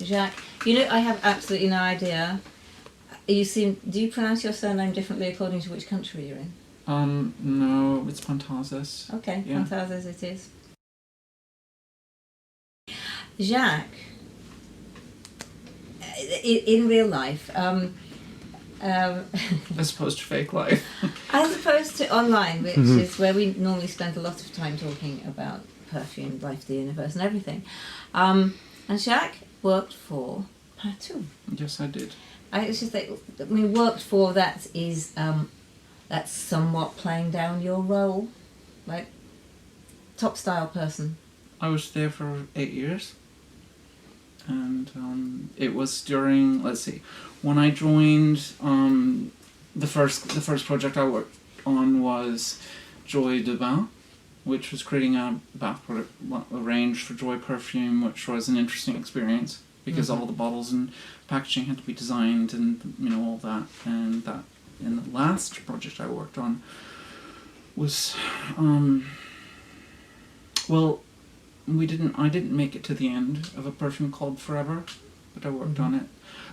Jacques, you know, I have absolutely no idea. Do you pronounce your surname differently according to which country you're in? No, it's Pantazes. Okay, Yeah. Pantazes it is. Jacques, in real life, As opposed to fake life. as opposed to online, which is where we normally spend a lot of time talking about perfume, life, the universe, and everything. And Jacques worked for Patou. Yes, I did. It's just that, I mean, worked for, that is, that's somewhat playing down your role, like top style person. I was there for 8 years. And it was during, let's see, when I joined, the first project I worked on was Joy de Bain, which was creating a bath product, a range for Joy perfume, which was an interesting experience because all the bottles and packaging had to be designed and, you know, all that. And that, in the last project I worked on was, well, I didn't make it to the end of a perfume called Forever, but I worked on it.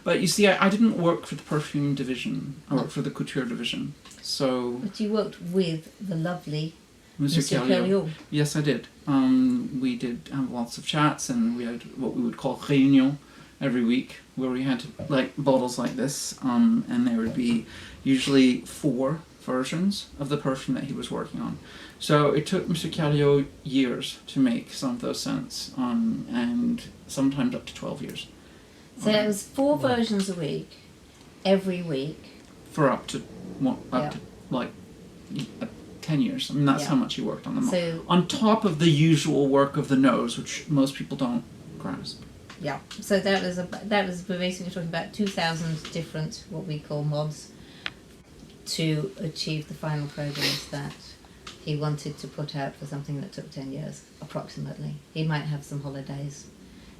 But you see, I didn't work for the perfume division. I worked for the couture division. So. But you worked with the lovely Master Kerleo. Yes, I did. We did have lots of chats, and we had what we would call réunion every week, where we had like bottles like this, and there would be usually 4 versions of the perfume that he was working on. So it took Mr. Kerleo years to make some of those scents, and sometimes up to 12 years. So it was 4 versions a week, every week. For up to like 10 years. I mean, that's how much he worked on them. So, on top of the usual work of the nose, which most people don't grasp. Yeah. So we're basically talking about 2,000 different, what we call mods, to achieve the final fragrance that he wanted to put out for something that took 10 years, approximately. He might have some holidays.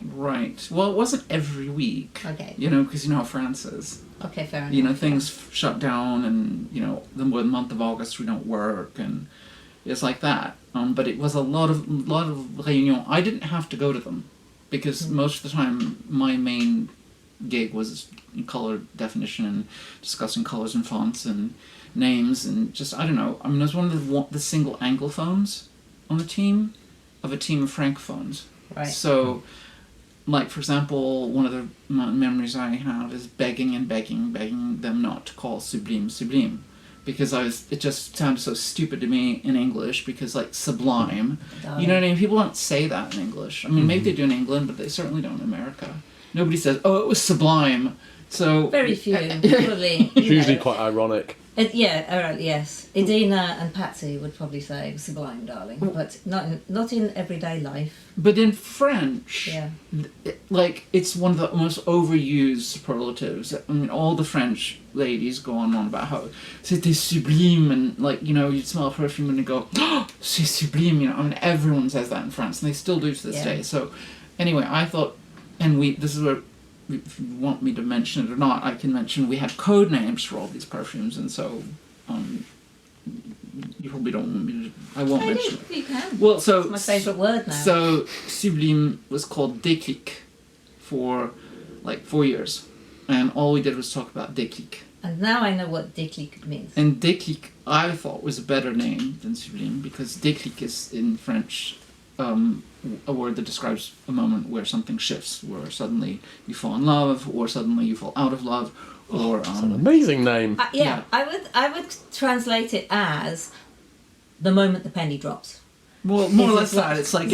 Right. Well, it wasn't every week. Okay. You know, because you know how France is. Okay, fair enough. You know, things shut down, and, you know, the month of August we don't work, and it's like that. But it was a lot of réunions. I didn't have to go to them, because most of the time my main gig was color definition and discussing colors and fonts and names and just, I don't know. I mean, I was one of the single anglophones on the team of a team of francophones. Right. So, like, for example, one of the memories I have is begging them not to call Sublime Sublime. Because it just sounded so stupid to me in English, because, like, sublime, you know what I mean? People don't say that in English. I mean, maybe they do in England, but they certainly don't in America. Nobody says, oh, it was sublime. So very few, probably. It's usually quite ironic. Yes. Idina and Patsy would probably say sublime, darling, but not in everyday life. But in French, like, it's one of the most overused superlatives. I mean, all the French ladies go on about how c'était sublime, and, like, you know, you'd smell a perfume and you go, oh, c'est sublime, you know. I mean, everyone says that in France, and they still do to this day. So, anyway, I thought, and this is where, if you want me to mention it or not, I can mention we had code names for all these perfumes, and so you probably don't want me to. I won't mention it. You can. Well, so it's my favourite word now. So Sublime was called Déclic for like 4 years, and all we did was talk about Déclic. And now I know what déclic means. And Déclic, I thought, was a better name than Sublime, because Déclic is in French a word that describes a moment where something shifts, where suddenly you fall in love, or suddenly you fall out of love, or It's an amazing name. I would translate it as the moment the penny drops. Well, more or less that. It's like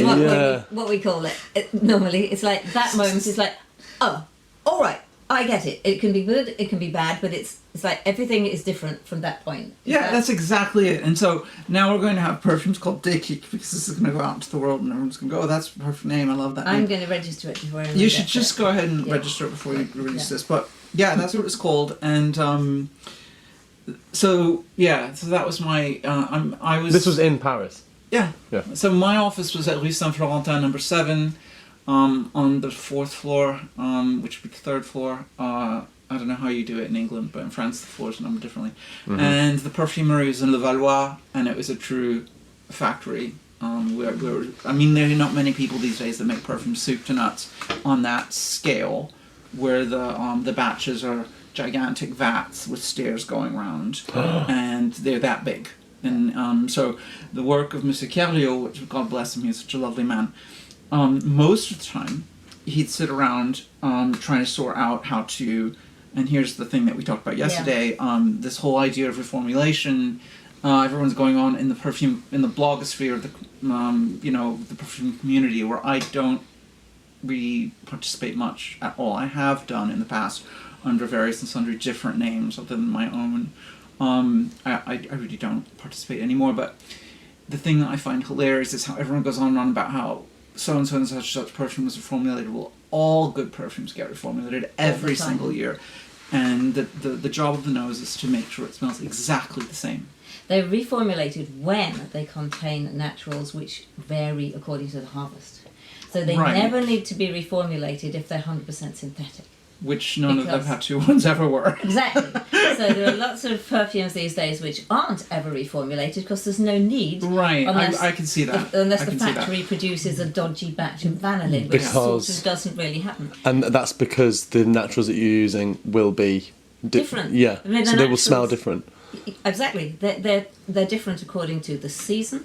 what we call it. Normally, it's like that moment is like, oh, all right, I get it. It can be good, it can be bad, but it's like everything is different from that point. That's exactly it. And so now we're going to have perfumes called Déclic, because this is going to go out into the world and everyone's going to go, oh, that's a perfect name, I love that name. I'm going to register it before you should just go ahead and register it before you release this. But yeah, that's what it's called. And so that was my This was in Paris. Yeah. So my office was at Rue Saint-Florentin number 7, on the 4th floor, which would be the 3rd floor. I don't know how you do it in England, but in France the floors are numbered differently. And the perfumery was in Le Valois, and it was a true factory. I mean, there are not many people these days that make perfume soup to nuts on that scale, where the batches are gigantic vats with stairs going round, and they're that big. And so the work of Master Kerleo, which God bless him, he's such a lovely man. Most of the time, he'd sit around trying to sort out how to. And here's the thing that we talked about yesterday: this whole idea of reformulation. Everyone's going on in the blogosphere, the perfume community, where I don't really participate much at all. I have done in the past under various and sundry different names other than my own. I really don't participate anymore. But the thing that I find hilarious is how everyone goes on and on about how so and such perfume was reformulated. Well, all good perfumes get reformulated every single year, and the job of the nose is to make sure it smells exactly the same. They're reformulated when they contain naturals which vary according to the harvest. So they never need to be reformulated if they're 100% synthetic. Which none of the Patou ones ever were. Exactly. So there are lots of perfumes these days which aren't ever reformulated because there's no need. Right, I can see that. Unless the factory produces a dodgy batch of vanillin, which sort of doesn't really happen. And that's because the naturals that you're using will be different. Yeah, I mean, so they will smell different. Exactly. They're different according to the season.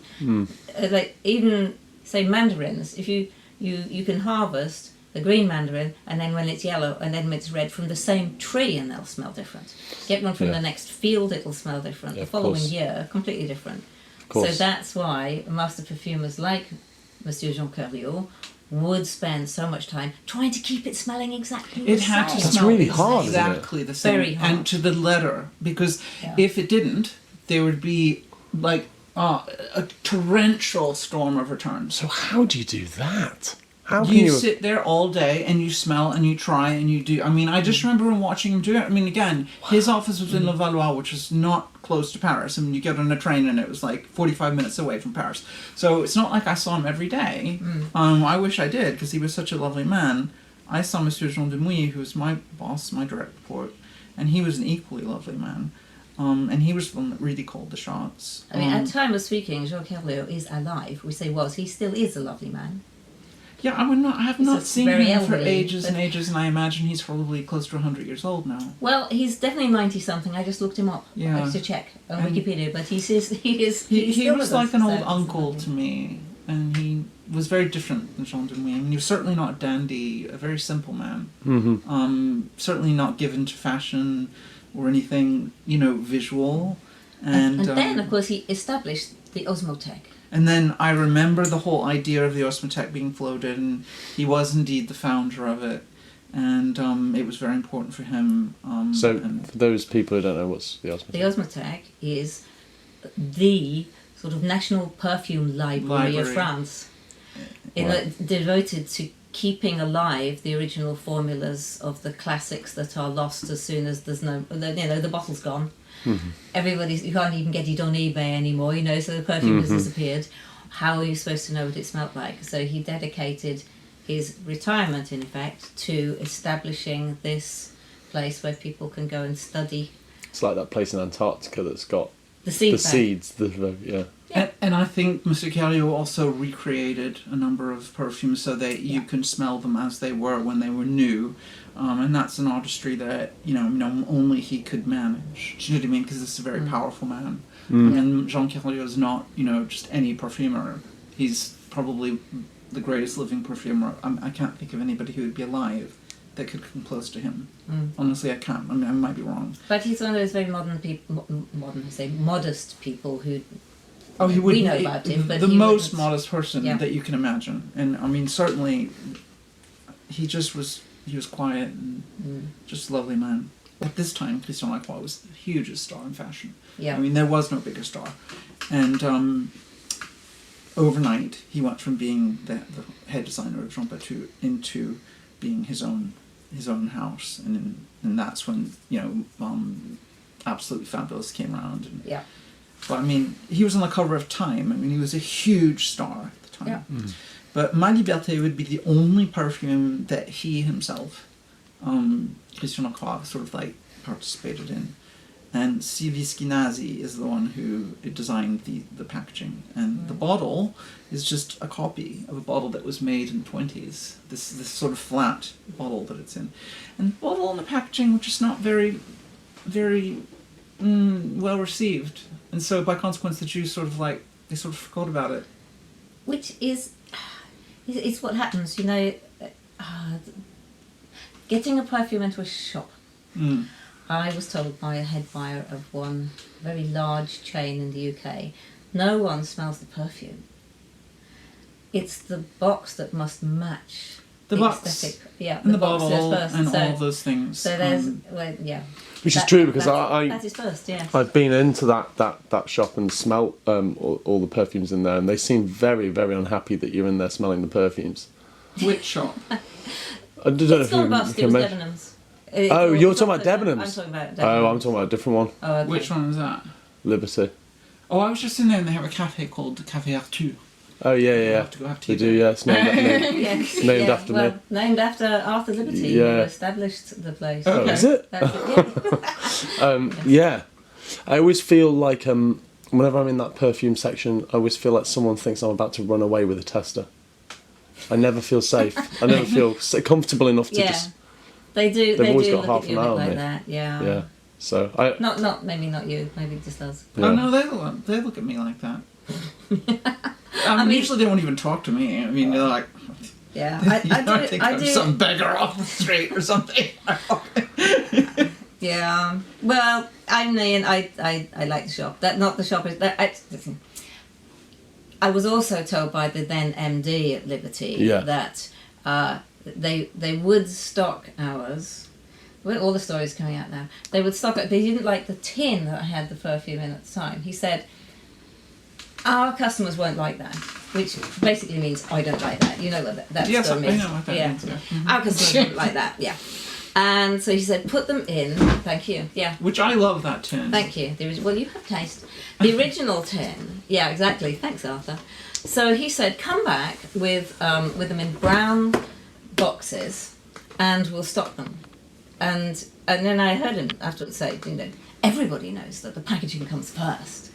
Like even, say, mandarins, if you can harvest the green mandarin, and then when it's yellow, and then when it's red, from the same tree, and they'll smell different. Get one from the next field, it'll smell different. The following year, completely different. So that's why master perfumers like Monsieur Jean Kerleo would spend so much time trying to keep it smelling exactly the same. It had to That's smell really hard, exactly the same. Very hard. And to the letter, because if it didn't, there would be like a torrential storm of returns. So how do you do that? How can you sit there all day and you smell and you try and you do. I mean, I just remember watching him do it. I mean, again, his office was in Levallois, which is not close to Paris. I mean, you get on a train and it was like 45 minutes away from Paris. So it's not like I saw him every day. I wish I did, because he was such a lovely man. I saw Monsieur Jean Demouy, who was my boss, my direct report, and he was an equally lovely man. And he was the one that really called the shots. I mean, at time of speaking, Jean Kerleo is alive. We say was. He still is a lovely man. Yeah, I have not seen him for ages and ages, and I imagine he's probably close to 100 years old now. Well, he's definitely 90-something. I just looked him up to check on Wikipedia, but he was like an old uncle to me, and he was very different than Jean Demouy. I mean, he was certainly not a dandy, a very simple man. Certainly not given to fashion or anything, visual. And then, of course, he established the Osmotheque. And then I remember the whole idea of the Osmotheque being floated, and he was indeed the founder of it, and it was very important for him. For those people who don't know, what's the Osmotheque? The Osmotheque is the sort of national perfume library of France, devoted to keeping alive the original formulas of the classics that are lost as soon as the bottle's gone. You can't even get it on eBay anymore, so the perfume has disappeared. How are you supposed to know what it smelled like? So he dedicated his retirement, in fact, to establishing this place where people can go and study. It's like that place in Antarctica that's got the seeds. And I think Mr. Kerleo also recreated a number of perfumes so that you can smell them as they were when they were new. And that's an artistry that, only he could manage. Do you know what I mean? Because this is a very powerful man. And Jean Kerleo is not, just any perfumer. He's probably the greatest living perfumer. I can't think of anybody who would be alive that could come close to him. Honestly, I can't. I mean, I might be wrong. But he's one of those very modest people who... we know about him, but the most modest person that you can imagine. And I mean, certainly, he was quiet and just a lovely man. At this time, Christian Lacroix was the hugest star in fashion. I mean, there was no bigger star. And overnight, he went from being the head designer of Jean Patou into being his own house. And that's when, Absolutely Fabulous came around. And, but I mean, he was on the cover of Time. I mean, he was a huge star at the time. But Ma Liberté would be the only perfume that he himself, Christian Lacroix, sort of like participated in. and Siviskinazi is the one who designed the packaging. And the bottle is just a copy of a bottle that was made in the 20s. This sort of flat bottle that it's in. And the bottle and the packaging were just not very, very well received. And so by consequence, the Jews sort of forgot about it. Which is, it's what happens, you know, getting a perfume into a shop. I was told by a head buyer of one very large chain in the UK, no one smells the perfume. It's the box that must match The box, aesthetic. Yeah, and the box bottle, first. and So- all of those things. So there's, well, yeah. Which is true, because that is first, yeah. I've been into that shop and smelt all the perfumes in there, and they seem very, very unhappy that you're in there smelling the perfumes. Which shop? I don't know It's if you gone bust, it can was mention. Debenhams. Oh, you're talking about Debenhams? I'm talking about Debenhams. Oh, I'm talking about a different one. Oh, okay. Which one was that? Liberty. Oh, I was just in there and they have a cafe called Café Arthur. Oh, yeah, I yeah. have to go have tea They do, there. yeah. It's named Yes, Named yeah, after well, me. Named after Arthur Liberty, Yeah. who established the place. Oh, Oh, is it? That's it, yeah. Yeah. I always feel like whenever I'm in that perfume section, I always feel like someone thinks I'm about to run away with a tester. I never feel safe. I never feel comfortable enough to Yeah. just... They do. They've They always do got look half at you an a eye bit on like me. that. Yeah. Yeah. So I... Maybe not you. Maybe just us. Yeah. Oh no, they look at me like that. I mean, usually they won't even talk to me. I mean, they're like, Yeah. I think I'm some beggar off the street or something. Yeah. Well, I mean, I like the shop. That not the shop is that. Listen, I was also told by the then MD at Liberty Yeah. that they would stock ours. Well, all the stories coming out now. They would stock it. They didn't like the tin that I had the perfume in at the time. He said, our customers won't like that, which basically means I don't like that. You know what that Yes, story I means. know what that means, yeah. Mhm. Our customers won't like that, yeah. And so he said, put them in. Thank you, yeah. Which I love that tin. Thank you. Well, you have taste. The original tin, yeah, exactly. Thanks, Arthur. So he said, come back with them in brown boxes, and we'll stock them. And then I heard him afterwards say, you know, everybody knows that the packaging comes first.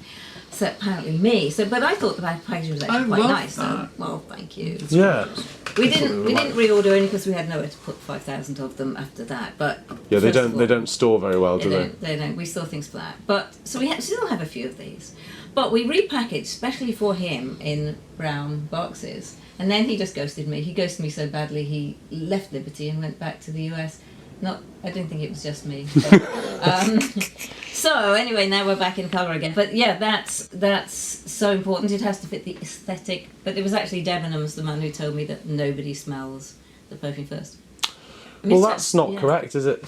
So apparently me. But I thought the packaging was actually I quite love nice. So, that. well, thank you. Yeah. We didn't reorder any because we had nowhere to put 5,000 of them after that. But Yeah, first of all, they don't store very well, do they? They don't. We store things flat. But so we still have a few of these. But we repackaged specially for him in brown boxes. And then he just ghosted me. He ghosted me so badly he left Liberty and went back to the US. I don't think it was just me. But, so anyway, now we're back in colour again. But yeah, that's so important. It has to fit the aesthetic. But it was actually Debenhams, the man who told me that nobody smells the perfume first. I mean, Well, that's not correct, is it?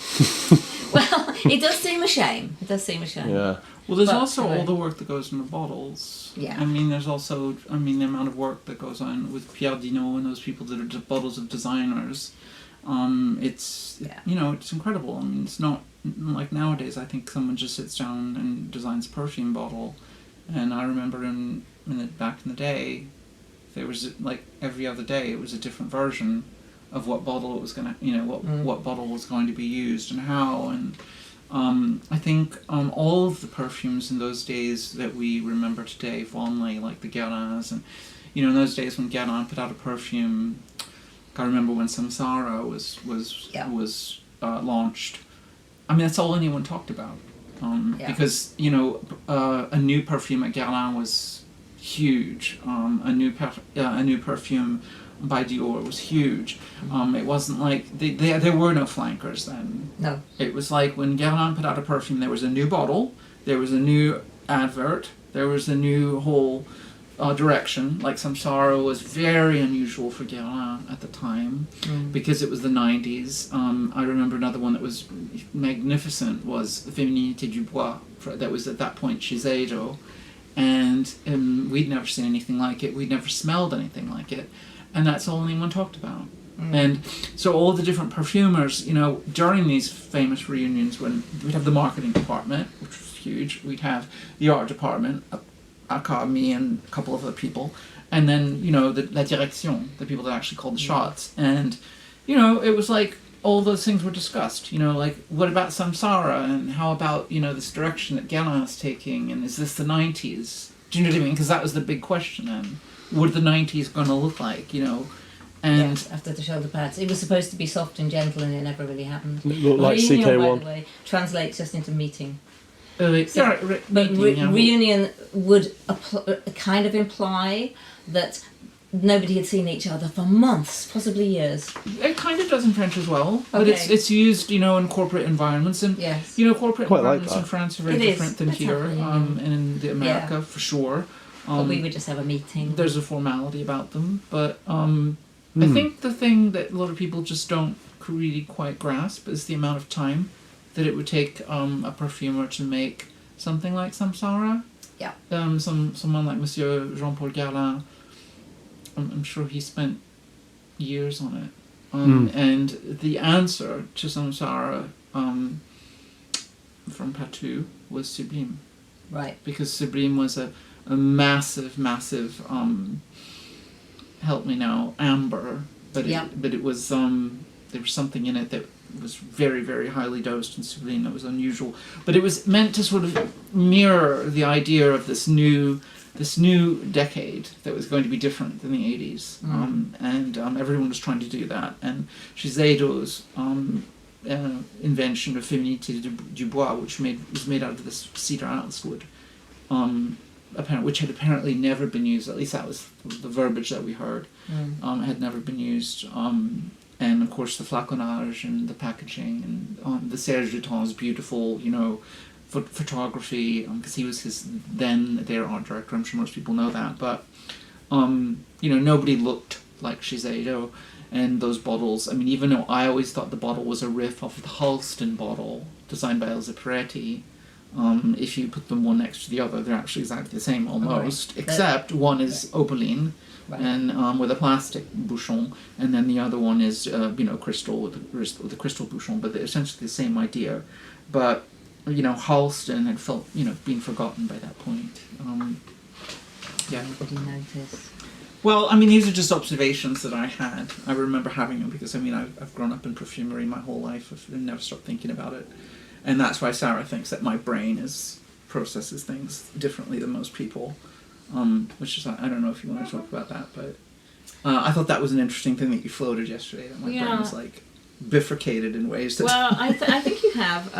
Well, it does seem a shame. It does seem a shame. Yeah. Well, there's But, also right. all the work that goes into bottles. Yeah. I mean, there's also, the amount of work that goes on with Pierre Dino and those people that are just bottles of designers. It's, it's incredible. I mean, it's not like nowadays. I think someone just sits down and designs a perfume bottle. And I remember back in the day, there was like every other day it was a different version of what bottle it was gonna, what bottle was going to be used and how. And I think all of the perfumes in those days that we remember today fondly, like the Guerins, and in those days when Guerin put out a perfume, I remember when Samsara was launched. I mean, that's all anyone talked about, because a new perfume at Guerlain was huge. A new perfume by Dior was huge. It wasn't like there were no flankers then. No. It was like when Guerlain put out a perfume, there was a new bottle, there was a new advert, there was a new whole direction. Like Samsara was very unusual for Guerlain at the time because it was the 90s. I remember another one that was magnificent was Féminité du Bois, that was at that point Shiseido, and we'd never seen anything like it, we'd never smelled anything like it, and that's all anyone talked about. And so all the different perfumers, during these famous reunions, when we'd have the marketing department, which was huge, we'd have the art department, Aka, me, and a couple of other people, and then, la direction, the people that actually called the shots. And, it was like all those things were discussed. You know, like, what about Samsara, and how about, you know, this direction that Gerlin's taking, and is this the 90s? Do you know what I mean? Because that was the big question then. What are the 90s going to look like, you know? And yes, after the shoulder pads. It was supposed to be soft and gentle, and it never really happened. It looked like Reunion, CK1. by the way, translates just into meeting. but Reunion would kind of imply that nobody had seen each other for months, possibly years. it kind of does in French as well, but Okay. it's used, you know, in corporate environments, and Yes. you know, corporate Quite like environments in that. France are very It is. different than Let's here, have a reunion. and in the America for sure. But we would just have a meeting. There's a formality about them, but I think the thing that a lot of people just don't really quite grasp is the amount of time that it would take a perfumer to make something like Samsara. Yeah. Someone like Monsieur Jean-Paul Kerleo, I'm sure he spent years on it. And the answer to Samsara from Patou was Sublime. Right. Because Sublime was a massive, help me now, amber, but it was there was something in it that was very, very highly dosed in Sublime that was unusual. But it was meant to sort of mirror the idea of this new decade that was going to be different than the 80s, and everyone was trying to do that. And Shiseido's invention of Féminité du Bois, which was made out of this cedar atlas wood, which had apparently never been used. At least that was the verbiage that we heard. Had never been used. And of course the flaconnage and the packaging and the Serge Duton's beautiful, you know, photography, because he was their art director. I'm sure most people know that, but you know, nobody looked like Shiseido. And those bottles, I mean, even though I always thought the bottle was a riff off of the Halston bottle designed by Elsa Peretti, if you put them one next to the other, they're actually exactly the same almost, except one is opaline, and with a plastic bouchon, and then the other one is you know, crystal with a crystal bouchon, but they're essentially the same idea. But you know, Halston had felt, you know, being forgotten by that point. Nobody noticed. Well, I mean, these are just observations that I had. I remember having them because, I mean, I've grown up in perfumery my whole life. I've never stopped thinking about it. And that's why Sarah thinks that my brain processes things differently than most people. Which is, I don't know if you want to talk about that, but I thought that was an interesting thing that you floated yesterday, that my brain is, like, bifurcated in ways that... Well, I think you have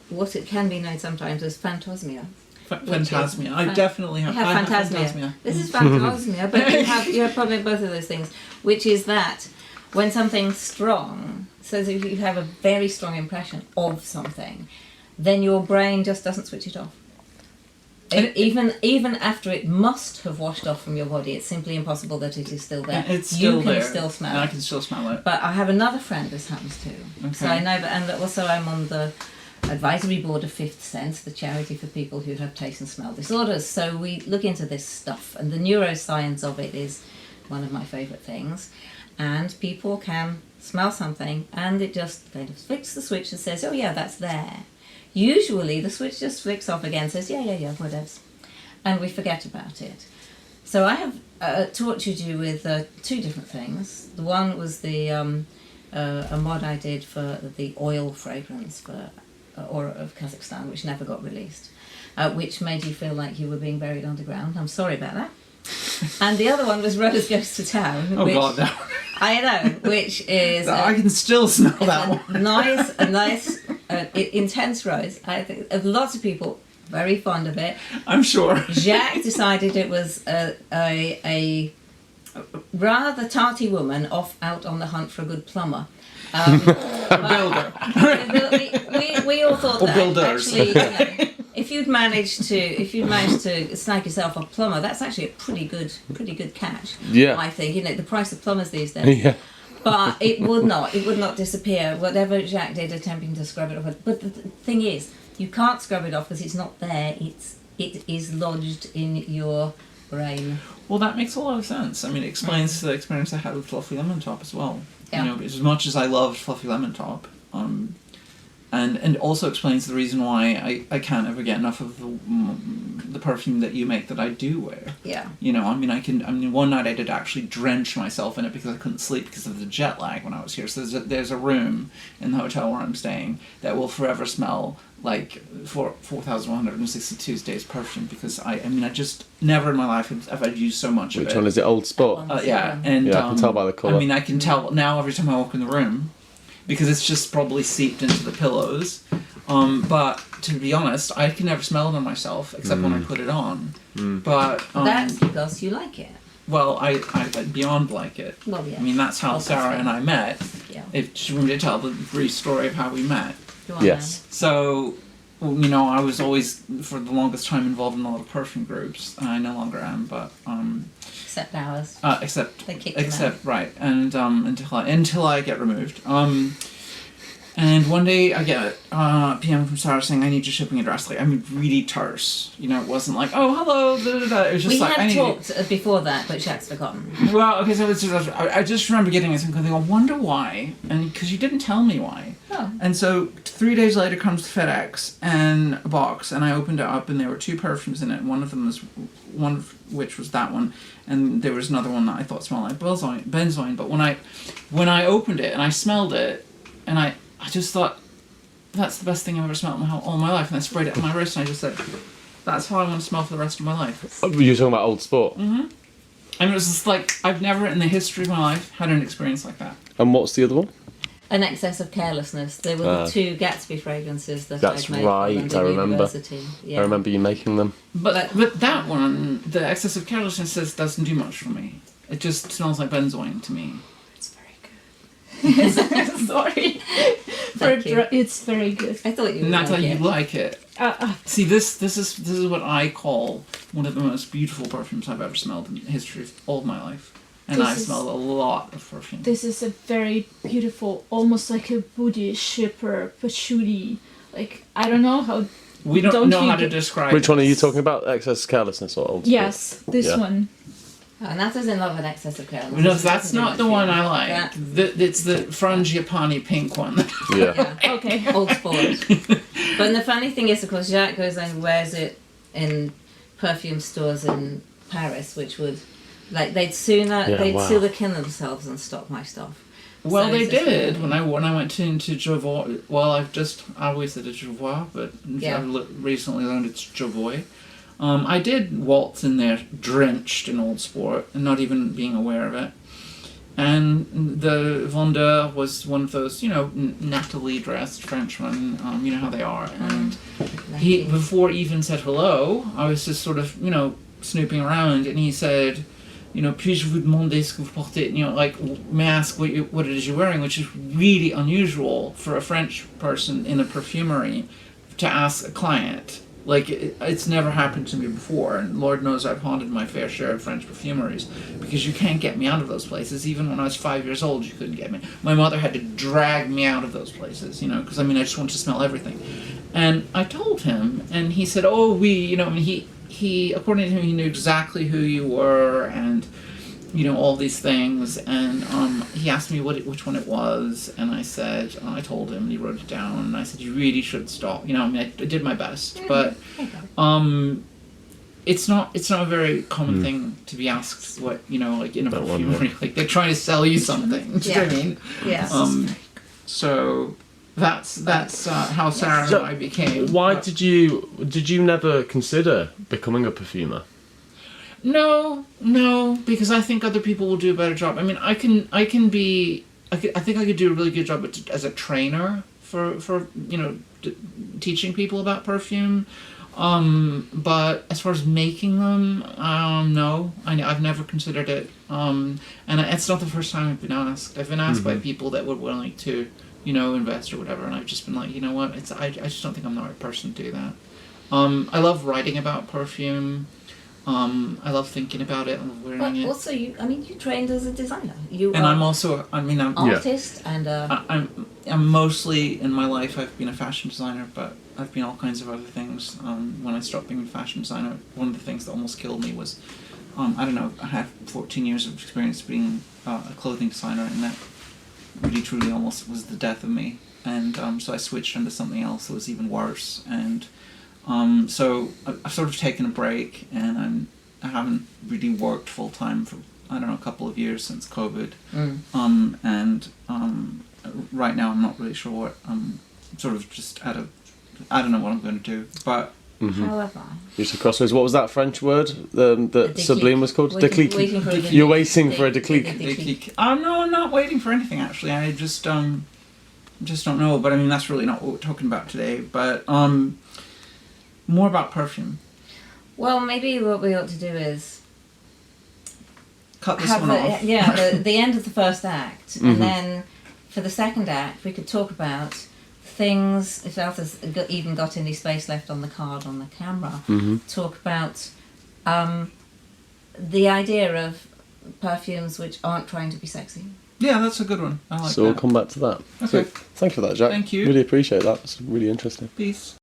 what it can be known sometimes as phantosmia. Phantasmia. I definitely have. I have phantasmia. This is phantosmia, but you have probably both of those things, which is that when something's strong, so if you have a very strong impression of something, then your brain just doesn't switch it off. Even after it must have washed off from your body, it's simply impossible that it is still there. It's still there. You can still smell it. I can still smell it. But I have another friend this happens to. Okay. So I know, and also I'm on the advisory board of Fifth Sense, the charity for people who have taste and smell disorders. So we look into this stuff, and the neuroscience of it is one of my favourite things. And people can smell something, and it just kind of flicks the switch and says, "Oh yeah, that's there." Usually the switch just flicks off again, says, "Yeah, whatevs," and we forget about it. So I have tortured you with two different things. The one was the a mod I did for the oil fragrance for Aura of Kazakhstan, which never got released, which made you feel like you were being buried underground. I'm sorry about that. And the other one was Rose Goes to Town. Oh, which, God, no. I know, which is... I can still smell that one. a nice, intense rose. I think lots of people very fond of it. I'm sure. Jacques decided it was a rather tarty woman out on the hunt for a good plumber. A builder. We all thought Or that builders. actually, you know, if you'd managed to snag yourself a plumber, that's actually a pretty good catch. Yeah. I think, you know, the price of plumbers these days. Yeah. But it would not disappear. Whatever Jacques did attempting to scrub it off. But the thing is, you can't scrub it off because it's not there. It is lodged in your brain. Well, that makes a lot of sense. I mean, it explains the experience I had with Fluffy Lemon Top as well. Yeah. You know, as much as I loved Fluffy Lemon Top, and also explains the reason why I can't ever get enough of the perfume that you make that I do wear. Yeah. You know, I mean, one night I did actually drench myself in it because I couldn't sleep because of the jet lag when I was here. So there's a room in the hotel where I'm staying that will forever smell like 4160 Tuesdays perfume, because I just never in my life have I used so much of it. Which one is it? Old Sport? Yeah, and yeah, I can tell by the colour. I mean, I can tell now every time I walk in the room, because it's just probably seeped into the pillows. But to be honest, I can never smell it on myself except when I put it on. But That's because you like it. well, I beyond like it. Well, yeah. I mean, that's how Sarah and I met. Yeah. If she wanted to tell the brief story of how we met. Go on Yes. So, you know, I was always for the longest time involved in a lot of perfume groups. And I no longer am, but then. Except ours. except They kicked him except right, and until I get removed. And one day I get a PM from Sarah saying, I need your shipping address. Like, I mean, really terse. You know, it wasn't like, oh, hello, da, da, da. It was just We like, I had need talked before that, but Jacques forgotten. Well, okay, so it's just, I just remember getting this and going, I wonder why. And because you didn't tell me why. Oh. And so 3 days later comes FedEx and a box, and I opened it up, and there were 2 perfumes in it. One of which was that one, and there was another one that I thought smelled like benzoin. But when I opened it and I smelled it, and I just thought, that's the best thing I've ever smelled in all my life. And I sprayed it on my wrist, and I just said, that's how I want to smell for the rest of my life. You're talking about Old Sport? Mm-hmm. I mean, it was just like, I've never in the history of my life had an experience like that. And what's the other one? An excess of carelessness. They were the 2 Gatsby fragrances that That's I'd made right, for London I remember. University. Yeah. I remember you making them. But that one, the excess of carelessness doesn't do much for me. It just smells like benzoin to me. It's very good. Sorry. Thank you. It's very good. I thought you would Natalie, like you it. like it. See, this is what I call one of the most beautiful perfumes I've ever smelled in the history of all of my life. And I've smelled a lot of perfume. This is a very beautiful, almost like a bougie shipper patchouli. Like, I don't know how. We don't Don't know you how to do- describe Which one are you this. talking about? Excess Carelessness or Old Sport? Yes, this Yeah. one. Oh, Nata's in love with excess of carelessness. No, that's not the one I like. Yeah. It's the frangipani pink one. Yeah. Yeah. Okay. Old Sport. But the funny thing is, of course, Jacques goes and wears it in perfume stores in Paris, which would, like, they'd wow. sooner kill themselves than stock my stuff. Well, So they it's just did really- when I went into Jovoy. Well, I always said it's Jovoy, but Yeah. I've recently learned it's Jovoy. I did waltz in there drenched in Old Sport and not even being aware of it. And the vendeur was one of those, you know, Natalie dressed Frenchmen, you know how they are. And he, before he even said hello, I was just sort of, you know, snooping around, and he said, you know, puis-je vous demander ce que vous portez? You know, like, may I ask what it is you're wearing, which is really unusual for a French person in a perfumery to ask a client. Like, it's never happened to me before, and Lord knows I've haunted my fair share of French perfumeries, because you can't get me out of those places. Even when I was 5 years old, you couldn't get me. My mother had to drag me out of those places, you know, because, I mean, I just wanted to smell everything. And I told him, and he said, oh, you know, I mean, he, according to him, he knew exactly who you were, and, you know, all these things, and he asked me which one it was, and I said, I told him, and he wrote it down, and I said, you really should stop. You know, I mean, I did my best, but it's not a very common thing to be asked what, you know, like in a perfumery, like they're trying to sell you something. Do you know what I mean? Yes. So that's how Sarah and I became. Why did you never consider becoming a perfumer? No, because I think other people will do a better job. I mean, I think I could do a really good job as a trainer for you know, teaching people about perfume. But as far as making them, no, I've never considered it. And it's not the first time I've been asked. I've been asked by people that were willing to, you know, invest or whatever, and I've just been like, you know what, I just don't think I'm the right person to do that. I love writing about perfume. I love thinking about it and wearing But it. also, you trained as a designer. And I'm also, I'm artist and I'm mostly, in my life, I've been a fashion designer, but I've been all kinds of other things. When I stopped being a fashion designer, one of the things that almost killed me was, I don't know, I had 14 years of experience being a clothing designer, and really truly almost was the death of me. And so I switched into something else that was even worse. And so I've sort of taken a break, and I haven't really worked full time for, I don't know, a couple of years since COVID. And right now I'm not really sure what, I'm sort of just I don't know what I'm going to do. But However, You're at a crossroads. What was that French word that déclic. Sublime was called? Waiting Déclic. for a déclic. You're waiting for a déclic. Déclic. No, I'm not waiting for anything actually. I just don't know. But I mean, that's really not what we're talking about today. But more about perfume. Well, maybe what we ought to do is Cut this have one off. the end of the first act, and then for the second act we could talk about things, if Alpha's even got any space left on the card on the camera, talk about the idea of perfumes which aren't trying to be sexy. Yeah, that's a good one. I like So that. we'll come back to that. Okay. So, thank you for that, Jack. Thank you. Really appreciate that. It's really interesting. Peace.